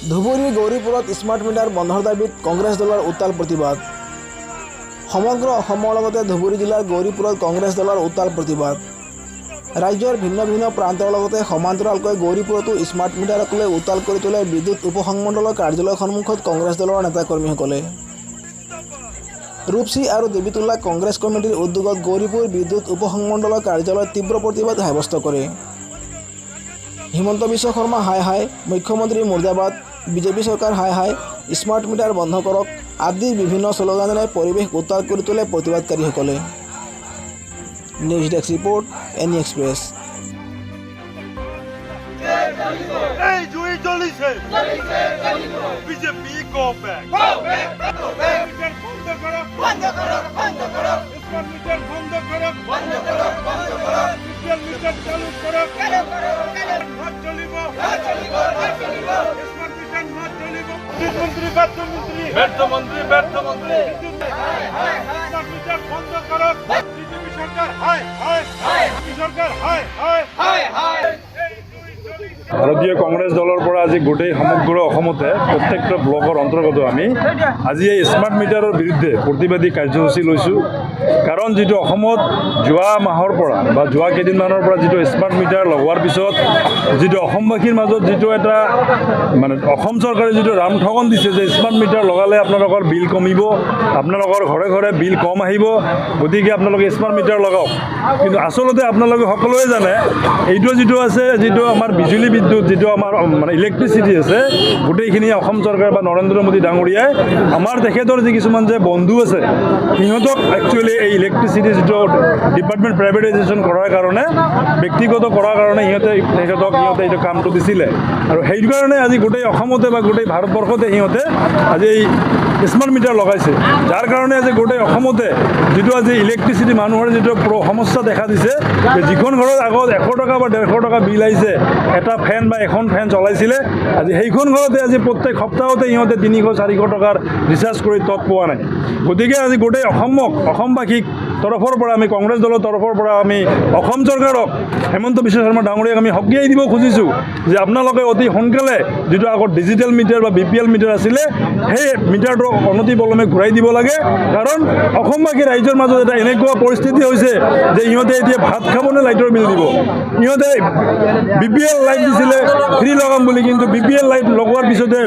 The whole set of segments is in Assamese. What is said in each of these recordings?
ধুবুৰী গৌৰীপুৰত স্মাৰ্ট মিটাৰ বন্ধৰ দাবীত কংগ্ৰেছ দলৰ উত্তাল প্ৰতিবাদ। সমগ্ৰ অসমৰ লগতে ধুবুৰী জিলাৰ গৌৰীপুৰত কংগ্ৰেছ দলৰ উত্তাল প্ৰতিবাদ। ৰাজ্যৰ ভিন্ন ভিন্ন প্ৰান্তৰ লগতে সমান্তৰালকৈ গৌৰীপুৰতো স্মাৰ্ট মিটাৰক লৈ উত্তাল কৰি তোলে বিদ্যুৎ উপসংমণ্ডলৰ কাৰ্যালয়ৰ সন্মুখত কংগ্ৰেছ দলৰ নেতাকৰ্মীসকলে। ৰূপসী আৰু দেৱীতোলা কংগ্ৰেছ কমিটিৰ উদ্যোগত গৌৰীপুৰ বিদ্যুৎ উপসংমণ্ডলৰ কাৰ্যালয়ত তীব্ৰ প্ৰতিবাদ সাব্যস্ত কৰে। হিমন্ত বিশ্ব শৰ্মা হাই হাই, মুখ্যমন্ত্ৰী মুৰ্দাবাদ, বিজেপি চৰকাৰ হাই হাই, স্মাৰ্ট মিটাৰ বন্ধ কৰক আদি বিভিন্ন শ্লোগানেৰে পৰিৱেশ উত্তাল কৰি তোলে প্ৰতিবাদকাৰীসকলে। News desk report, any express. ভাৰতীয় কংগ্ৰেছ দলৰ পৰা আজি গোটেই সমগ্ৰ অসমতে প্ৰত্যেকটা ব্লকৰ অন্তৰ্গত আমি আজি এই স্মাৰ্ট মিটাৰৰ বিৰুদ্ধে প্ৰতিবাদী কাৰ্যসূচী লৈছোঁ। কাৰণ যিটো অসমত যোৱা মাহৰ পৰা বা যোৱা কেইদিনমানৰ পৰা যিটো স্মাৰ্ট মিটাৰ লগোৱাৰ পিছত যিটো অসমবাসীৰ মাজত যিটো এটা মানে অসম চৰকাৰে যিটো ৰামঠগন দিছে যে স্মাৰ্ট মিটাৰ লগালে আপোনালোকৰ বিল কমিব, আপোনালোকৰ ঘৰে ঘৰে বিল কম আহিব, গতিকে আপোনালোকে স্মাৰ্ট মিটাৰ লগাওক। কিন্তু আচলতে আপোনালোকে সকলোৱে জানে এইটো যিটো আছে, যিটো আমাৰ বিজুলী বিদ্যুৎ, যিটো আমাৰ মানে ইলেক্ট্ৰিচিটি আছে, গোটেইখিনি অসম চৰকাৰ বা নৰেন্দ্ৰ মোদী ডাঙৰীয়াই আমাৰ তেখেতৰ যি কিছুমান যে বন্ধু আছে সিহঁতক একচুৱেলি এই ইলেক্ট্ৰিচিটি যিটো ডিপাৰ্টমেণ্ট প্ৰাইভেটাইজেশ্যন কৰাৰ কাৰণে, ব্যক্তিগত কৰাৰ কাৰণে সিহঁতে এইটো কামটো দিছিলে। আৰু সেইটো কাৰণে আজি গোটেই অসমতে বা গোটেই ভাৰতবৰ্ষতে সিহঁতে আজি এই স্মাৰ্ট মিটাৰ লগাইছে, যাৰ কাৰণে আজি গোটেই অসমতে যিটো আজি ইলেক্ট্ৰিচিটি মানুহৰ যিটো সমস্যা দেখা দিছে, যিখন ঘৰত আগত 100 টকা বা 150 টকা বিল আহিছে, এটা ফেন বা এখন ফেন চলাইছিলে, আজি সেইখন ঘৰতে আজি প্ৰত্যেক সপ্তাহতে সিহঁতে 300-400 টকাৰ ৰিচাৰ্জ কৰি তৎ পোৱা নাই। গতিকে আজি গোটেই অসমবাসীক তৰফৰ পৰা আমি কংগ্ৰেছ দলৰ তৰফৰ পৰা আমি অসম চৰকাৰক, হিমন্ত বিশ্ব শৰ্মা ডাঙৰীয়াক আমি সকীয়াই দিব খুজিছোঁ যে আপোনালোকে অতি সোনকালে যিটো আগত ডিজিটেল মিটাৰ বা BPL মিটাৰ আছিলে, সেই মিটাৰটো অনতিপলমে ঘূৰাই দিব লাগে। কাৰণ অসমবাসী ৰাইজৰ মাজত এটা এনেকুৱা পৰিস্থিতি হৈছে যে ইহঁতে এতিয়া ভাত খাবনে লাইটৰ বিল দিব। ইহঁতে BPL লাইট দিছিলে ফ্ৰী লগাম বুলি, কিন্তু BPL লাইট লগোৱাৰ পিছতে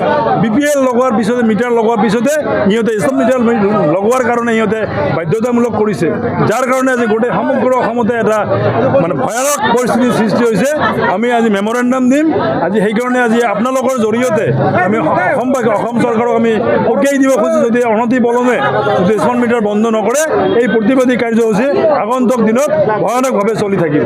মিটাৰ লগোৱাৰ পিছতে ইহঁতে স্মাৰ্ট মিটাৰ লগোৱাৰ কাৰণে ইহঁতে বাধ্যতামূলক কৰিছে, যাৰ কাৰণে আজি গোটেই সমগ্ৰ অসমতে এটা মানে ভয়ানক পৰিস্থিতিৰ সৃষ্টি হৈছে। আমি আজি মেমৰেণ্ডাম দিম আজি, সেইকাৰণে আজি আপোনালোকৰ জৰিয়তে আমি অসম চৰকাৰক আমি সকীয়াই দিব খুজিছোঁ, যদি অনতিপলমে যদি স্মাৰ্ট মিটাৰ বন্ধ নকৰে এই প্ৰতিবাদী কাৰ্যসূচী আগন্তুক দিনত ভয়ানকভাৱে চলি থাকিব।